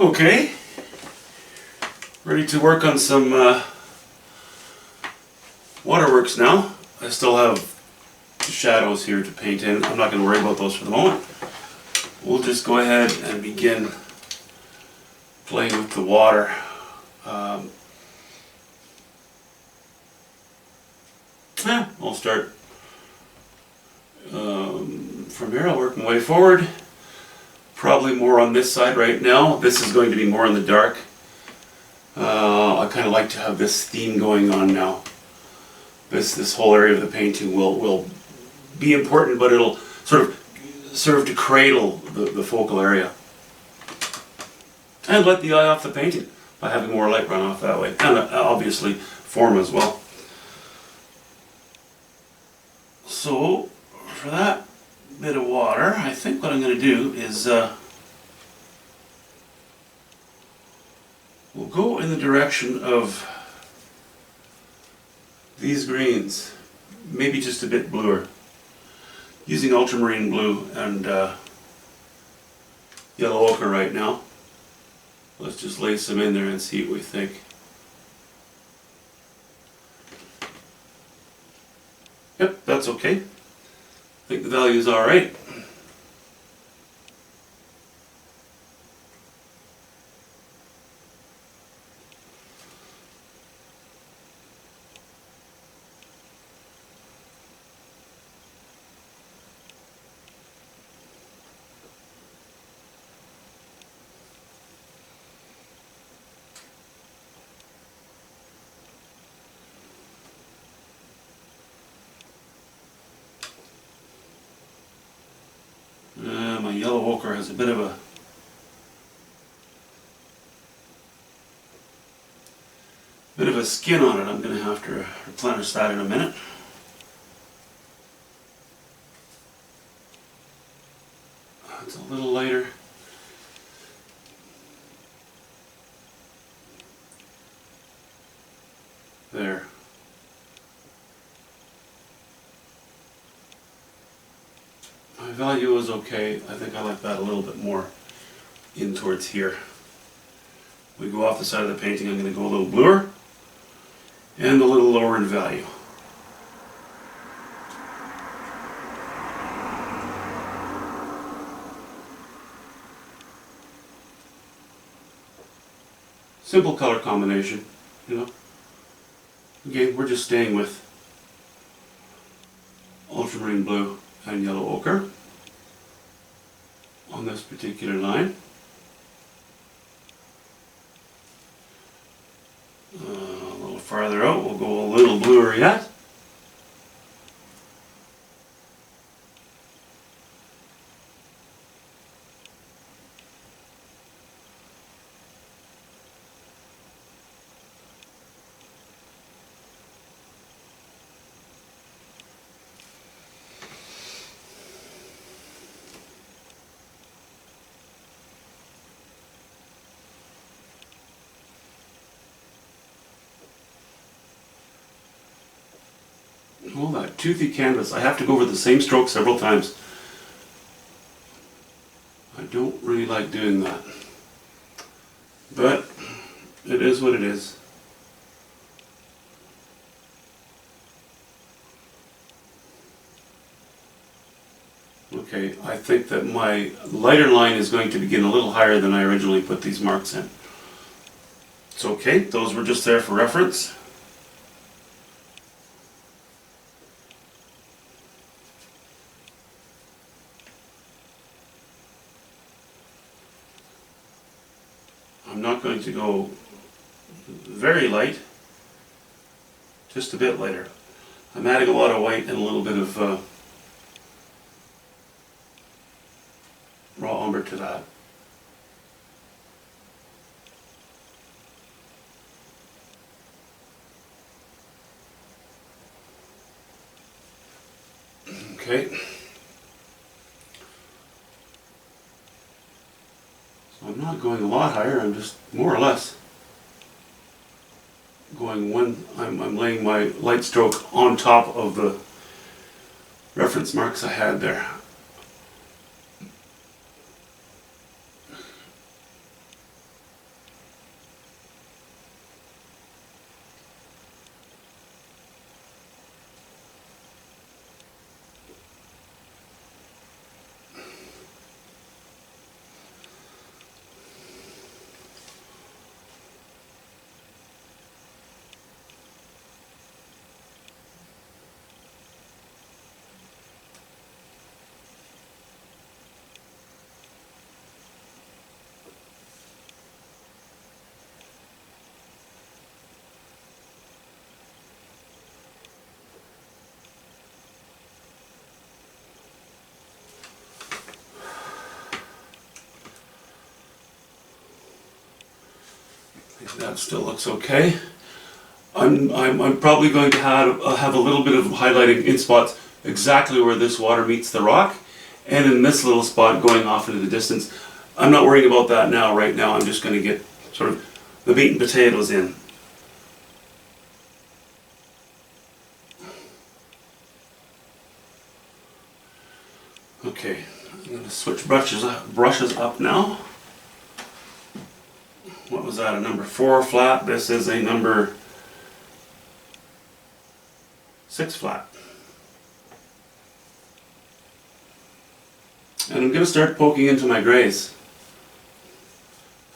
Okay, ready to work on some waterworks now. I still have shadows here to paint in. I'm not going to worry about those for the moment. We'll just go ahead and begin playing with the water. I'll start from here. I'll work my way forward. Probably more on this side right now. This is going to be more in the dark. I kind of like to have this theme going on now. This whole area of the painting will be important, but it'll sort of serve to cradle the focal area. And let the eye off the painting by having more light run off that way. And obviously form as well. So for that bit of water, I think what I'm going to do is we'll go in the direction of these greens, maybe just a bit bluer, using ultramarine blue and yellow ochre right now. Let's just lay some in there and see what we think. Yep, that's okay. I think the value is alright. My yellow ochre has a bit of a skin on it. I'm going to have to replenish that in a minute. It's a little lighter. There. My value is okay. I think I like that a little bit more in towards here. We go off the side of the painting. I'm going to go a little bluer and a little lower in value. Simple color combination, you know. Again, we're just staying with ultramarine blue and yellow ochre on this particular line. A little farther out, we'll go a little bluer yet. Oh, that toothy canvas. I have to go over the same stroke several times. I don't really like doing that. But it is what it is. Okay, I think that my lighter line is going to begin a little higher than I originally put these marks in. It's okay, those were just there for reference. I'm not going to go very light, just a bit lighter. I'm adding a lot of white and a little bit of raw umber to that. Okay. So I'm not going a lot higher, I'm just more or less going one, I'm laying my light stroke on top of the reference marks I had there. That still looks okay. I'm probably going to have a little bit of highlighting in spots exactly where this water meets the rock, and in this little spot going off into the distance. I'm not worrying about that now. Right now I'm just going to get sort of the meat and potatoes in. Okay, I'm going to switch brushes up now. What was that, a number 4 flat? This is a number 6 flat. And I'm going to start poking into my grays.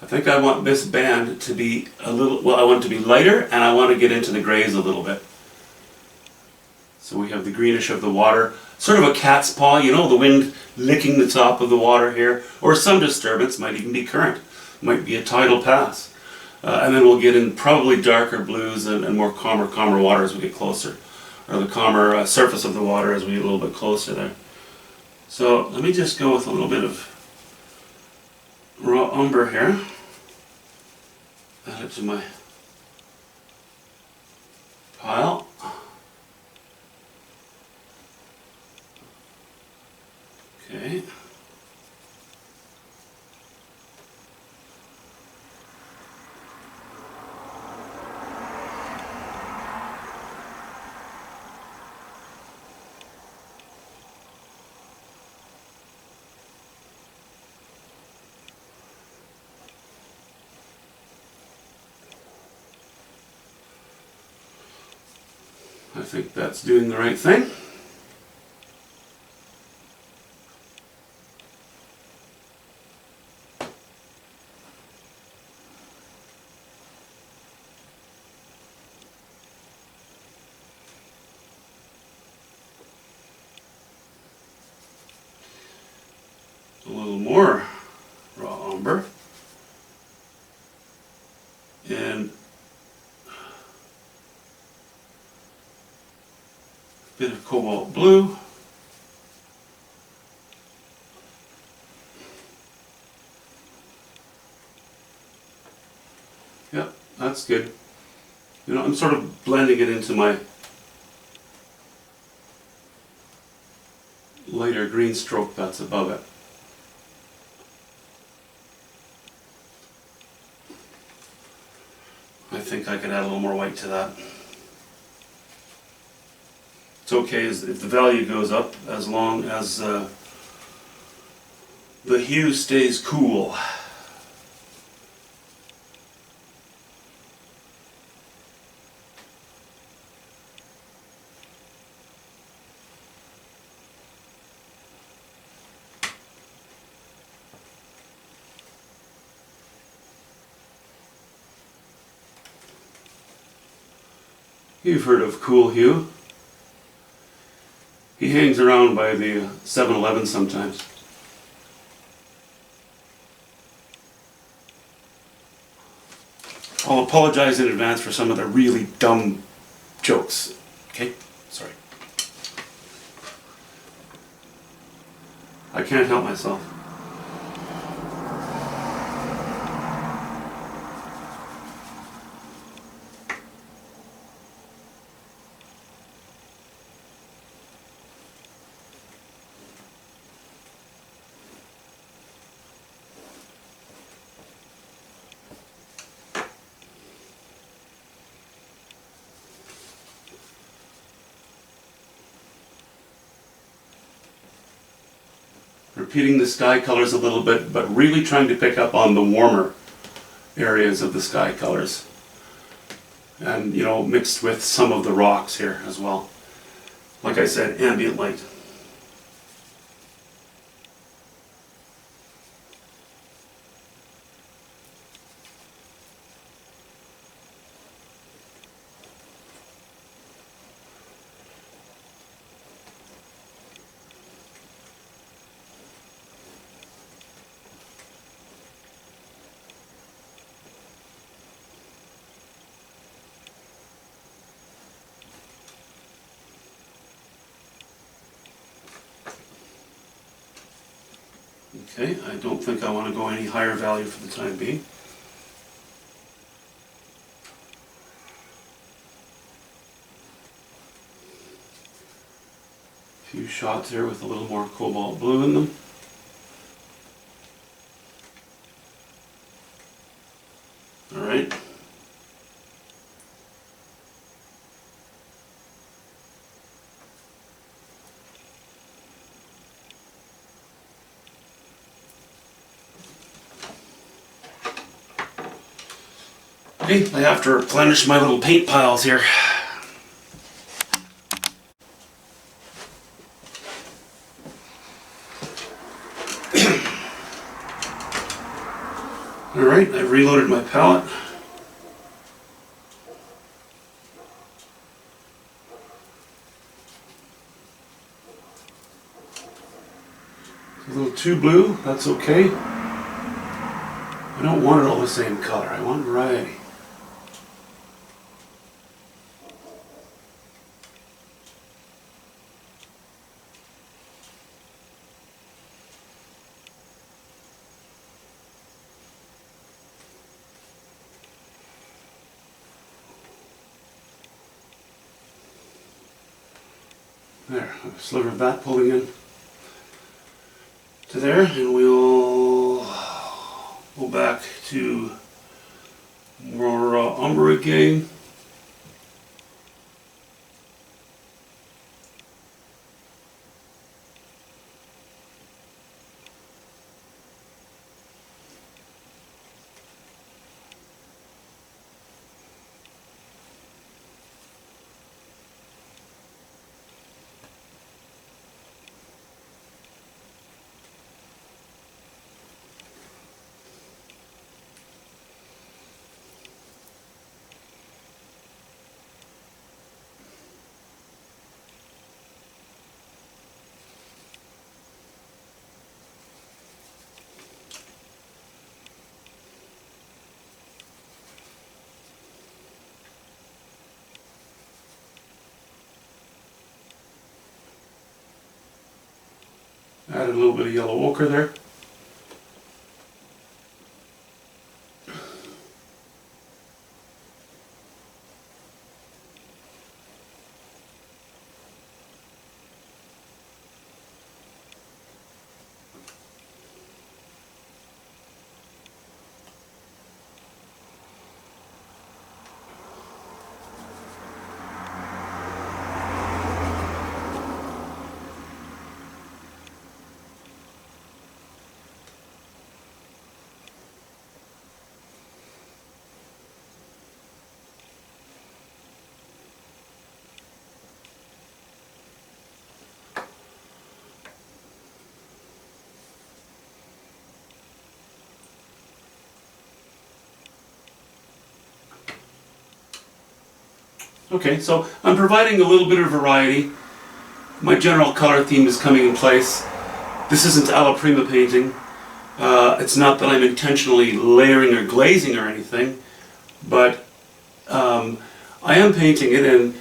I think I want this band to be a little, well, I want it to be lighter, and I want to get into the grays a little bit. So we have the greenish of the water, sort of a cat's paw, you know, the wind licking the top of the water here, or some disturbance, might even be current, might be a tidal pass. And then we'll get in probably darker blues and more calmer water as we get closer, or the calmer surface of the water as we get a little bit closer there. So let me just go with a little bit of raw umber here. Add it to my pile. Okay. I think that's doing the right thing. A little more raw umber. And a bit of cobalt blue. Yep, that's good. You know, I'm sort of blending it into my lighter green stroke that's above it. I think I could add a little more white to that. It's okay if the value goes up as long as the hue stays cool. You've heard of Cool Hue. He hangs around by the 7-Eleven sometimes. I'll apologize in advance for some of the really dumb jokes. Okay? Sorry. I can't help myself. Repeating the sky colors a little bit, but really trying to pick up on the warmer areas of the sky colors. And, you know, mixed with some of the rocks here as well. Like I said, ambient light. Okay, I don't think I want to go any higher value for the time being. few shots here with a little more cobalt blue in them. All right. Okay, I have to replenish my little paint piles here. Alright, I've reloaded my palette. A little too blue, that's okay. I don't want it all the same color, I want variety. There, a sliver of that pulling in to there, and we'll go back to more umber again. Add a little bit of yellow ochre there. Okay, so I'm providing a little bit of variety. My general color theme is coming in place. This isn't alla prima painting. It's not that I'm intentionally layering or glazing or anything, but I am painting it, and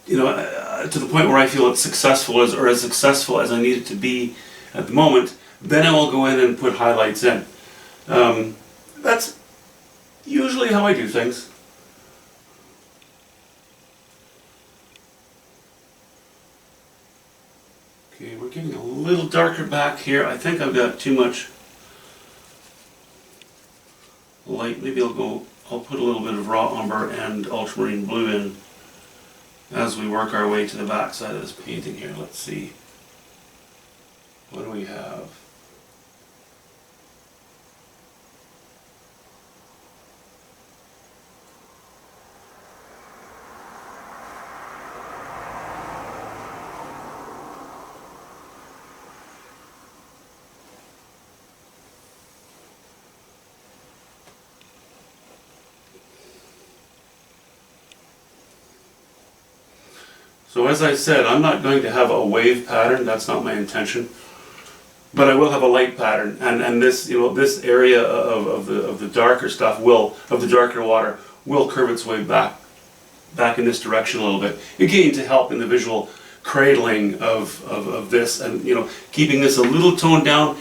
to the point where I feel it's successful or as successful as I need it to be at the moment. Then I will go in and put highlights in. That's usually how I do things. Okay, we're getting a little darker back here. I think I've got too much light. Maybe I'll put a little bit of raw umber and ultramarine blue in as we work our way to the back side of this painting here. Let's see. What do we have? So as I said, I'm not going to have a wave pattern, that's not my intention. But I will have a light pattern, and this, this area of the darker stuff of the darker water will curve its way back in this direction a little bit. Again, to help in the visual cradling of this, and keeping this a little toned down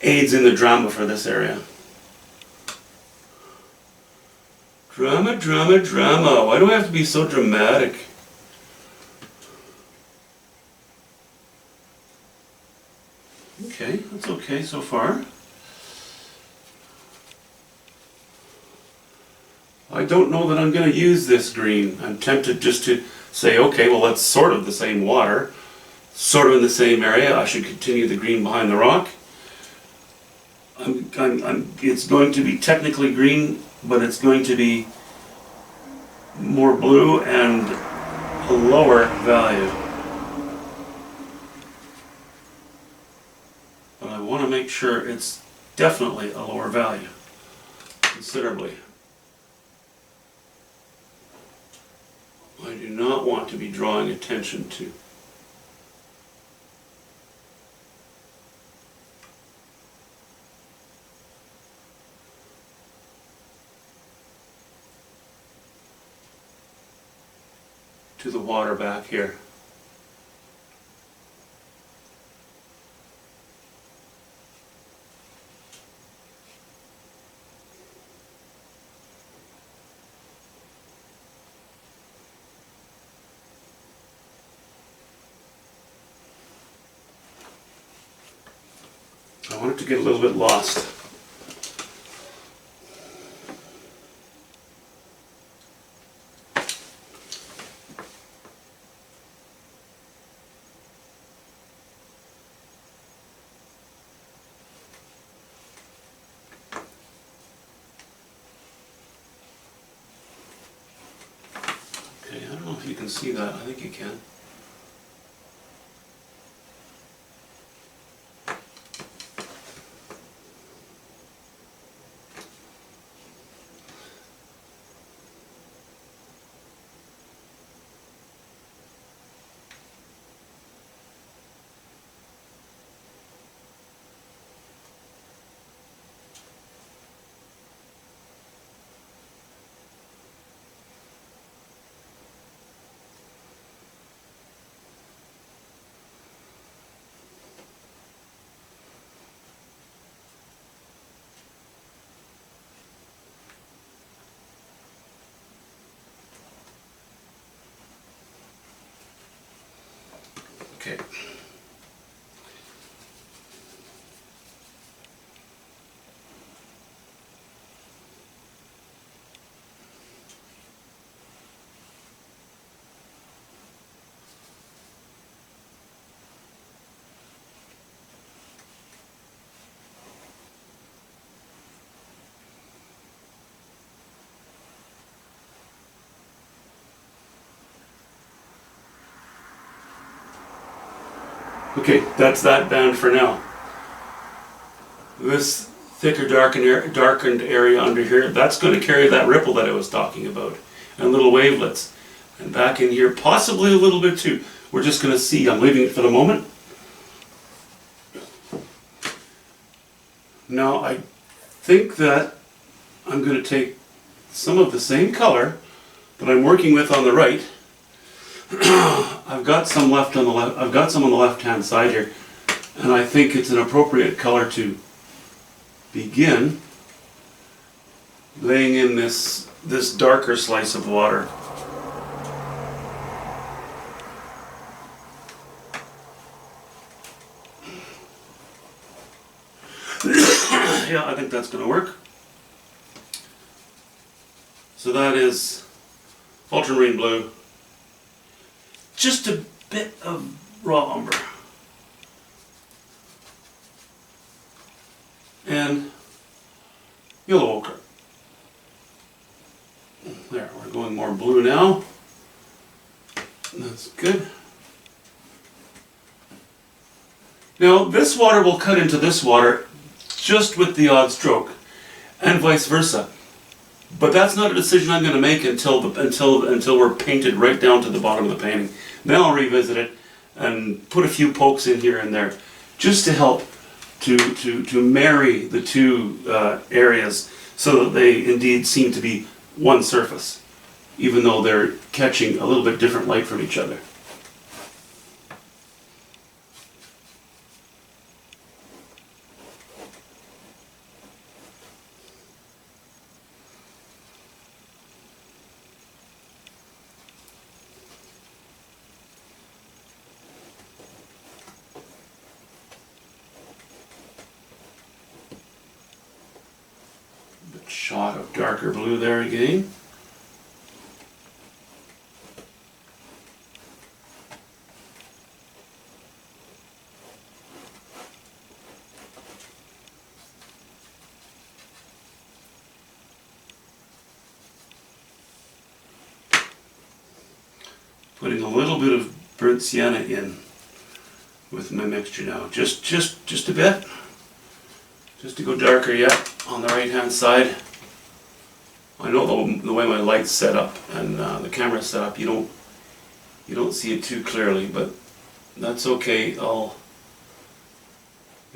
aids in the drama for this area. Drama, drama, drama. Why do I have to be so dramatic? That's okay so far. I don't know that I'm going to use this green. I'm tempted just to say, okay, well, that's sort of the same water, sort of in the same area. I should continue the green behind the rock. It's going to be technically green, but it's going to be more blue and a lower value. But I want to make sure it's definitely a lower value, considerably. I do not want to be drawing attention to the water back here. I want it to get a little bit lost. Okay, I don't know if you can see that. I think you can. Okay. Okay, that's that band for now. This thicker darkened area under here, that's going to carry that ripple that I was talking about, and little wavelets. And back in here, possibly a little bit too. We're just going to see. I'm leaving it for the moment. Now I think that I'm going to take some of the same color that I'm working with on the right. I've got some left on the left. I've got some on the left-hand side here, and I think it's an appropriate color to begin laying in this darker slice of water. Yeah, I think that's going to work. So that is ultramarine blue. Just a bit of raw umber. And yellow ochre. There, we're going more blue now. That's good. Now this water will cut into this water just with the odd stroke, and vice versa. But that's not a decision I'm going to make until we're painted right down to the bottom of the painting. Then I'll revisit it and put a few pokes in here and there, just to help to marry the two areas so that they indeed seem to be one surface, even though they're catching a little bit different light from each other. shot of darker blue there again. Putting a little bit of burnt sienna in with my mixture now, just a bit, just to go darker yet on the right hand side. I know the way my light's set up and the camera's set up, you don't see it too clearly, but that's okay. You'll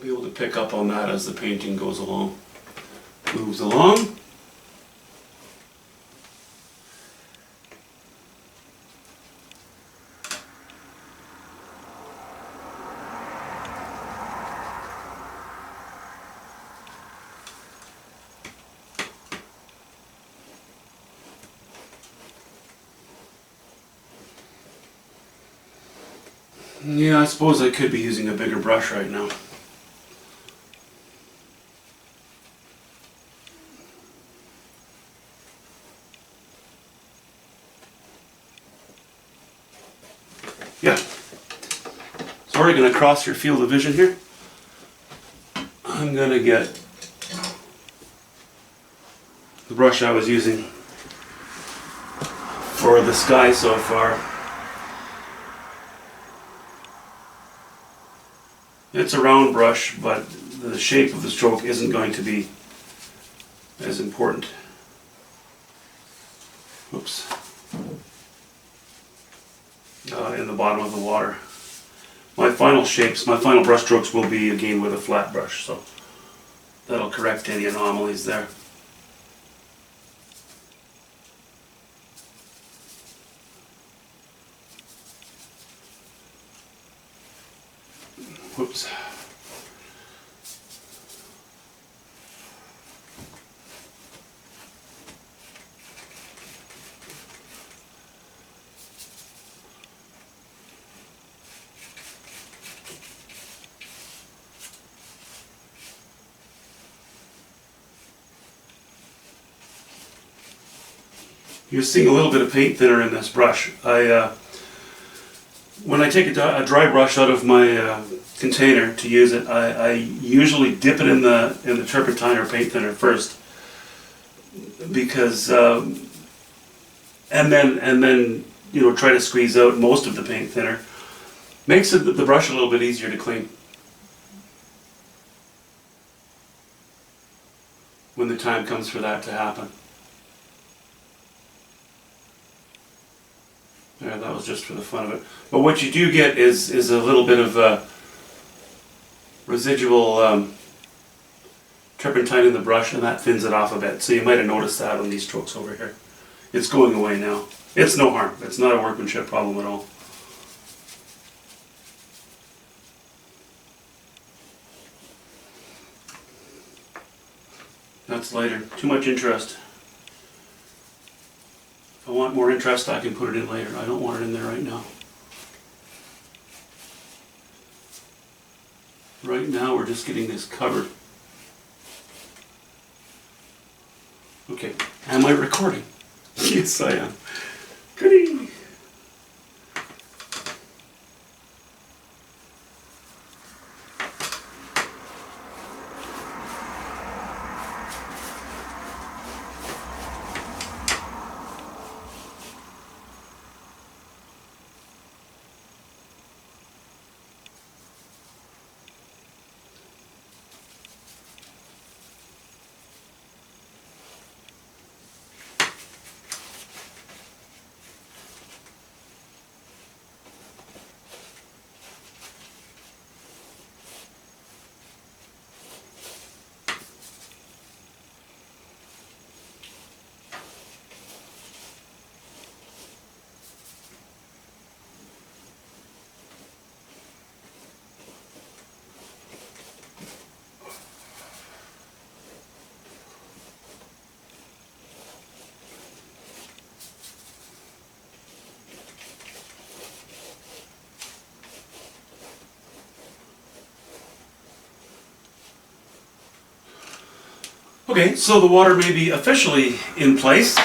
be able to pick up on that as the painting goes along, moves along. Yeah, I suppose I could be using a bigger brush right now. Yeah. Sorry, going to cross your field of vision here. I'm going to get the brush I was using for the sky so far. It's a round brush, but the shape of the stroke isn't going to be as important. Oops. In the bottom of the water. My final shapes, my final brush strokes will be again with a flat brush, so that'll correct any anomalies there. Whoops. You're seeing a little bit of paint thinner in this brush. When I take a dry brush out of my container to use it, I usually dip it in the turpentine or paint thinner first, because and then try to squeeze out most of the paint thinner. Makes the brush a little bit easier to clean when the time comes for that to happen. Yeah, that was just for the fun of it. But what you do get is a little bit of residual turpentine in the brush, and that thins it off a bit. So you might have noticed that on these strokes over here. It's going away now. It's no harm. It's not a workmanship problem at all. That's later. Too much interest. If I want more interest, I can put it in later. I don't want it in there right now. Right now, we're just getting this covered. Okay, am I recording? Yes, I am. Goody! Okay, so the water may be officially in place.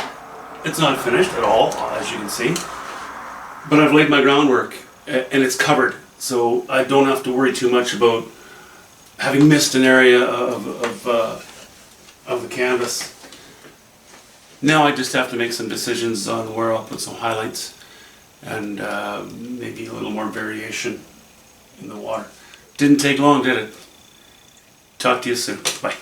It's not finished at all, as you can see. But I've laid my groundwork and it's covered. So I don't have to worry too much about having missed an area of the canvas. Now I just have to make some decisions on where I'll put some highlights and maybe a little more variation in the water. Didn't take long, did it? Talk to you soon. Bye.